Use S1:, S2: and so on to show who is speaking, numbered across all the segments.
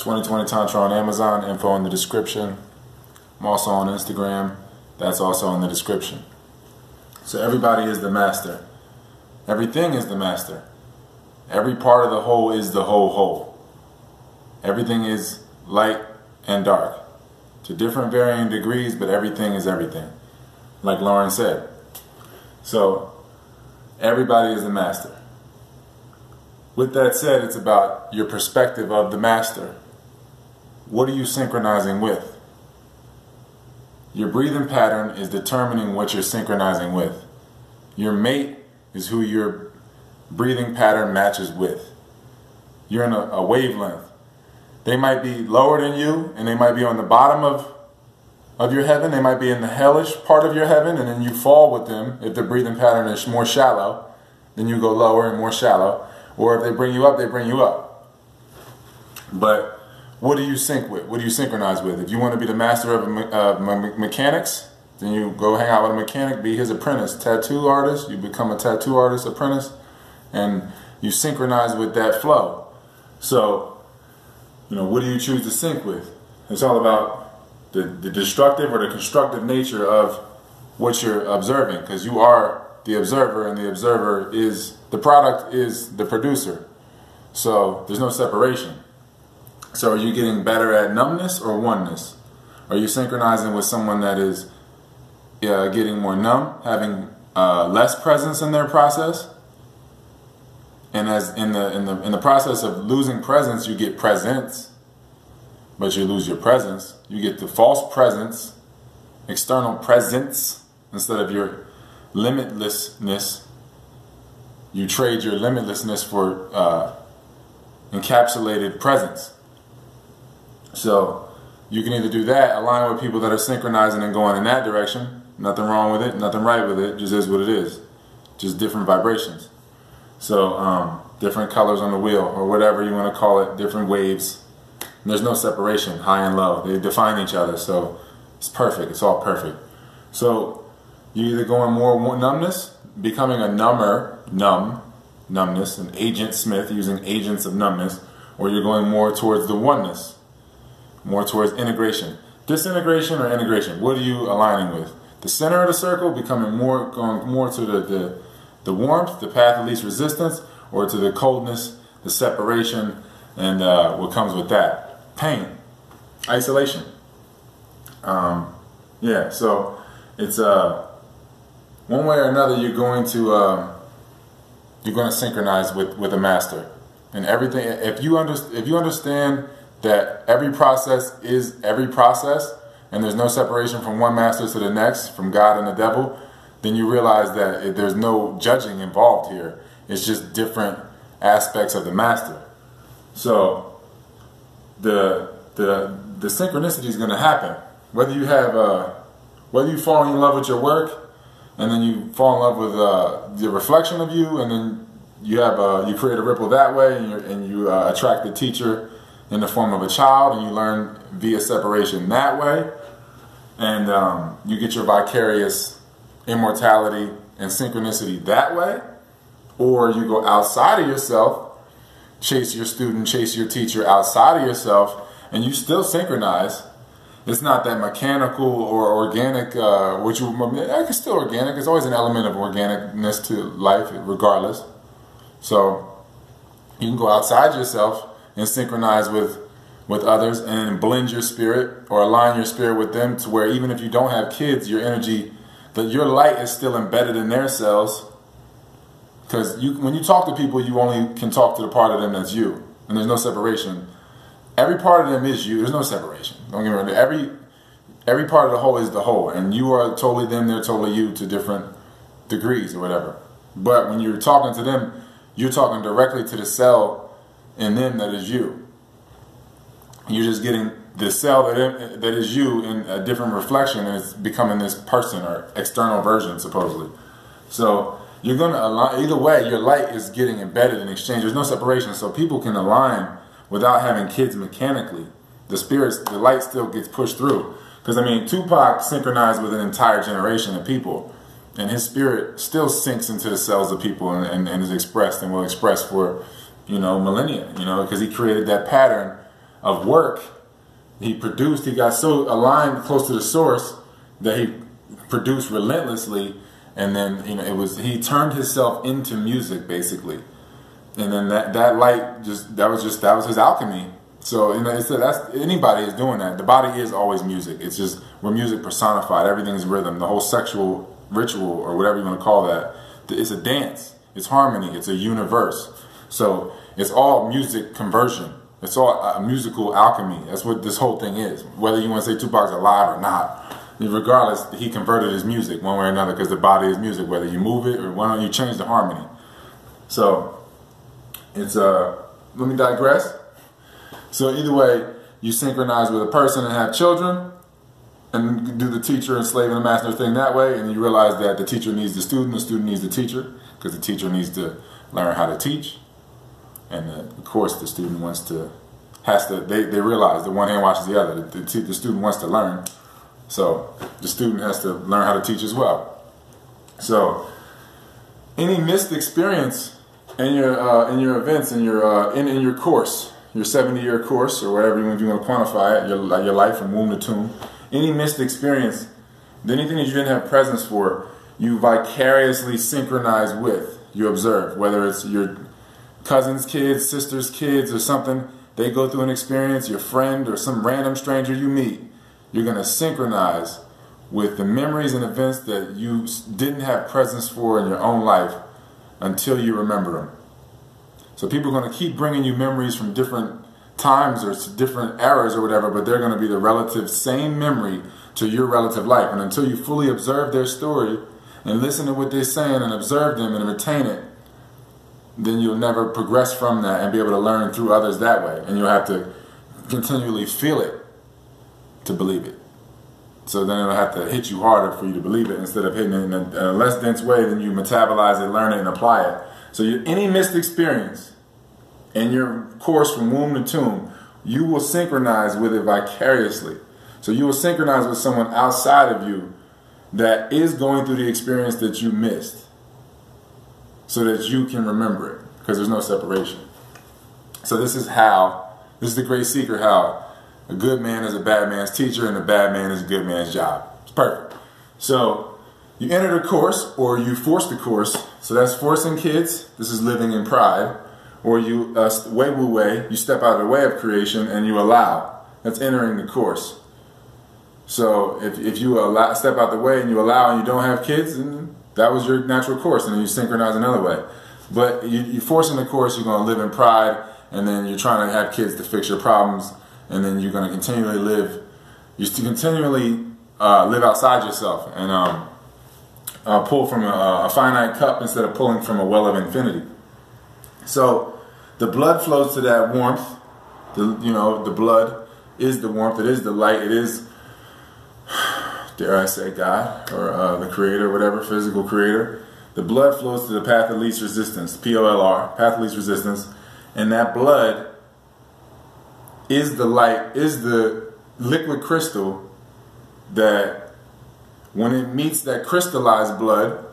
S1: 2020 Tantra on Amazon, info in the description. I'm also on Instagram, that's also in the description. So everybody is the master. Everything is the master. Every part of the whole is the whole. Everything is light and dark, to different varying degrees, but everything is everything, like Lauren said. So everybody is the master. With that said, it's about your perspective of the master. What are you synchronizing with? Your breathing pattern is determining what you're synchronizing with. Your mate is who your breathing pattern matches with. You're in a wavelength. They might be lower than you, and they might be on the bottom of your heaven. They might be in the hellish part of your heaven, and then you fall with them. If the breathing pattern is more shallow, then you go lower and more shallow. Or if they bring you up, they bring you up. But what do you sync with? What do you synchronize with? If you want to be the master of mechanics, then you go hang out with a mechanic, be his apprentice. Tattoo artist, you become a tattoo artist apprentice, and you synchronize with that flow. So, what do you choose to sync with? It's all about the destructive or the constructive nature of what you're observing, because you are the observer, and the observer is, the product is the producer. So there's no separation. So are you getting better at numbness or oneness? Are you synchronizing with someone that is getting more numb, having less presence in their process? And as in the process of losing presence, you get presence, but you lose your presence. You get the false presence, external presence, instead of your limitlessness. You trade your limitlessness for encapsulated presence. So you can either do that, align with people that are synchronizing and going in that direction. Nothing wrong with it, nothing right with it, just is what it is. Just different vibrations. So different colors on the wheel, or whatever you want to call it, different waves. And there's no separation, high and low. They define each other, so it's perfect. It's all perfect. So you either going more numbness, becoming a numbness, an agent smith, using agents of numbness, or you're going more towards the oneness, more towards integration. Disintegration or integration, what are you aligning with? The center of the circle, becoming going more to the warmth, the path of least resistance, or to the coldness, the separation, and what comes with that. Pain, isolation. Yeah, so it's one way or another you're going to synchronize with a master. And everything, if you understand that every process is every process, and there's no separation from one master to the next, from God and the devil, then you realize that there's no judging involved here. It's just different aspects of the master. So the synchronicity is going to happen. Whether you fall in love with your work, and then you fall in love with the reflection of you, and then you create a ripple that way, and you attract the teacher in the form of a child, and you learn via separation that way, and you get your vicarious immortality and synchronicity that way, or you go outside of yourself, chase your student, chase your teacher outside of yourself, and you still synchronize. It's not that mechanical or organic, it's still organic. There's always an element of organicness to life, regardless. So you can go outside yourself and synchronize with others, and blend your spirit or align your spirit with them, to where even if you don't have kids, your energy, that your light is still embedded in their cells. Because when you talk to people, you only can talk to the part of them that's you, and there's no separation. Every part of them is you. There's no separation. Don't get me wrong. Every part of the whole is the whole, and you are totally them, they're totally you, to different degrees or whatever. But when you're talking to them, you're talking directly to the cell in them that is you. You're just getting the cell that is you in a different reflection, and it's becoming this person or external version, supposedly. So you're going to align. Either way, your light is getting embedded in exchange. There's no separation, so people can align without having kids mechanically. The light still gets pushed through. Because, I mean, Tupac synchronized with an entire generation of people, and his spirit still sinks into the cells of people, and is expressed and will express for, millennia, because he created that pattern of work he produced. He got so aligned close to the source that he produced relentlessly, and then he turned himself into music basically, and then that light that was his alchemy. So that's anybody is doing that. The body is always music. It's just we're music personified. Everything's rhythm. The whole sexual ritual or whatever you want to call that, it's a dance. It's harmony. It's a universe. So it's all music conversion. It's all a musical alchemy. That's what this whole thing is. Whether you want to say Tupac's alive or not, regardless, he converted his music one way or another because the body is music. Whether you move it or why don't you change the harmony. So it's let me digress. So either way, you synchronize with a person and have children, and do the teacher and slave and the master thing that way, and you realize that the teacher needs the student needs the teacher, because the teacher needs to learn how to teach, and of course the student they realize that one hand washes the other. The student wants to learn, so the student has to learn how to teach as well. So any missed experience in your events, in your course, your 70-year course, or whatever you want to quantify it, your life from womb to tomb, any missed experience, anything that you didn't have presence for, you vicariously synchronize with, you observe, whether it's your cousin's kids, sister's kids, or something, they go through an experience, your friend or some random stranger you meet, you're going to synchronize with the memories and events that you didn't have presence for in your own life until you remember them. So people are going to keep bringing you memories from different times or different eras or whatever, but they're going to be the relative same memory to your relative life. And until you fully observe their story and listen to what they're saying and observe them and retain it, then you'll never progress from that and be able to learn through others that way. And you'll have to continually feel it to believe it. So then it'll have to hit you harder for you to believe it instead of hitting it in a less dense way. Then you metabolize it, learn it, and apply it. So any missed experience in your course from womb to tomb, you will synchronize with it vicariously. So you will synchronize with someone outside of you that is going through the experience that you missed, so that you can remember it, because there's no separation. So this is the great secret, how a good man is a bad man's teacher and a bad man is a good man's job. It's perfect. So you enter the course, or you force the course. So that's forcing kids. This is living in pride. Or you way woo way. You step out of the way of creation and you allow. That's entering the course. So if you step out the way and you allow and you don't have kids, then that was your natural course, and then you synchronize another way. But you forcing the course, you're going to live in pride, and then you're trying to have kids to fix your problems, and then you're going to continually live. You continually live outside yourself and pull from a finite cup instead of pulling from a well of infinity. So the blood flows to that warmth. The blood is the warmth. It is the light. It is, dare I say, God or the creator, whatever, physical creator. The blood flows to the path of least resistance, POLR, path of least resistance. And that blood is the light, is the liquid crystal that when it meets that crystallized blood,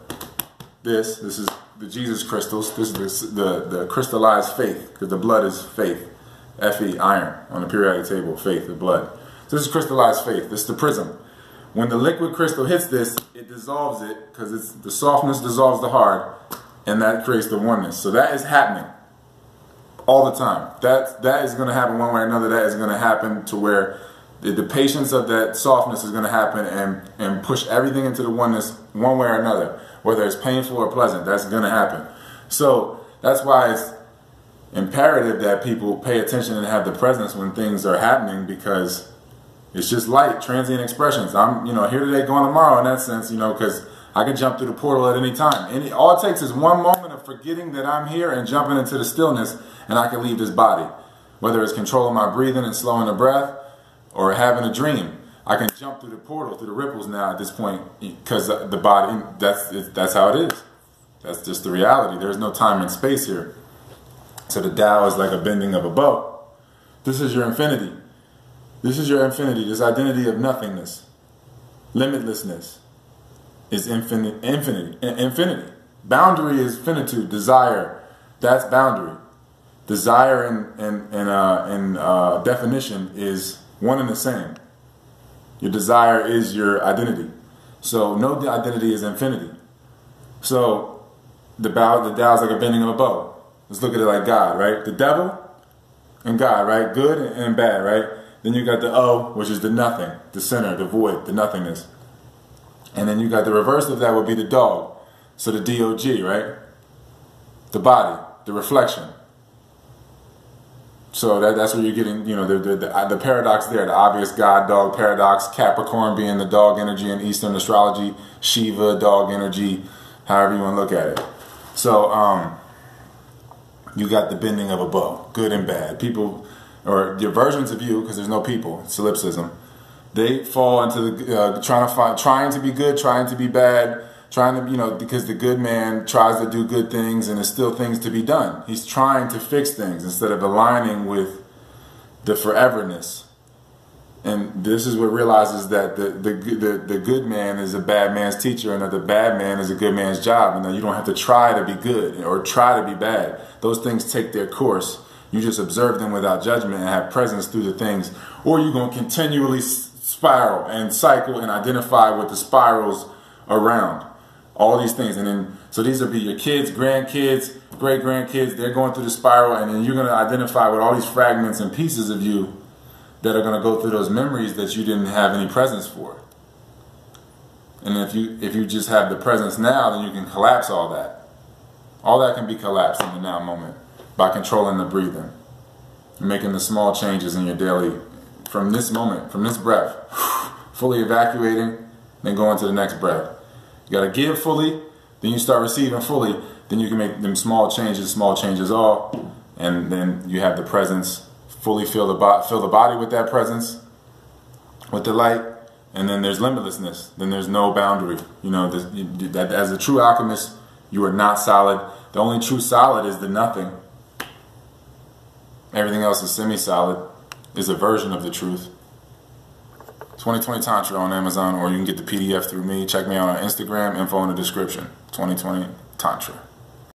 S1: this is the Jesus crystals, this is the crystallized faith, because the blood is faith, Fe, iron, on the periodic table, faith, the blood. So this is crystallized faith, this is the prism. When the liquid crystal hits this, it dissolves it, because the softness dissolves the hard, and that creates the oneness. So that is happening all the time. That is going to happen one way or another. That is going to happen to where the patience of that softness is going to happen and push everything into the oneness one way or another, whether it's painful or pleasant. That's going to happen. So that's why it's imperative that people pay attention and have the presence when things are happening, because it's just light, transient expressions. I'm here today, going tomorrow, in that sense, because I can jump through the portal at any time. All it takes is one moment of forgetting that I'm here and jumping into the stillness, and I can leave this body. Whether it's controlling my breathing and slowing the breath, or having a dream, I can jump through the portal, through the ripples now at this point, because the body, that's how it is. That's just the reality. There's no time and space here. So the Tao is like a bending of a bow. This is your infinity. This is your infinity, this identity of nothingness. Limitlessness is infinity. Boundary is finitude, desire. That's boundary. desire and definition is one and the same. Your desire is your identity. So no identity is infinity. So the Tao is like a bending of a bow. Let's look at it like God, right? The devil and God, right? Good and bad, right? Then you got the O, which is the nothing, the center, the void, the nothingness. And then you got the reverse of that would be the dog. So the DOG, right? The body, the reflection. So that's where you're getting, you know, the paradox there, the obvious God-dog paradox, Capricorn being the dog energy in Eastern astrology, Shiva, dog energy, however you want to look at it. So you got the bending of a bow, good and bad. People, or your versions of you, because there's no people, solipsism, they fall into the trying to be good, trying to be bad, trying to, you know, because the good man tries to do good things and there's still things to be done. He's trying to fix things instead of aligning with the foreverness. And this is what realizes that the good man is a bad man's teacher and that the bad man is a good man's job, and that you don't have to try to be good or try to be bad. Those things take their course. You just observe them without judgment and have presence through the things. Or you're going to continually spiral and cycle and identify with the spirals around. All these things. And then, so these will be your kids, grandkids, great-grandkids. They're going through the spiral, and then you're going to identify with all these fragments and pieces of you that are going to go through those memories that you didn't have any presence for. And if you just have the presence now, then you can collapse all that. All that can be collapsed in the now moment by controlling the breathing, making the small changes in your daily, from this moment, from this breath, fully evacuating, then going to the next breath. You got to give fully, then you start receiving fully, then you can make them small changes all, and then you have the presence, fully fill the body with that presence, with the light, and then there's limitlessness. Then there's no boundary. You know, as a true alchemist, you are not solid. The only true solid is the nothing. Everything else is semi-solid, is a version of the truth. 2020 Tantra on Amazon, or you can get the PDF through me. Check me out on Instagram, info in the description. 2020 Tantra.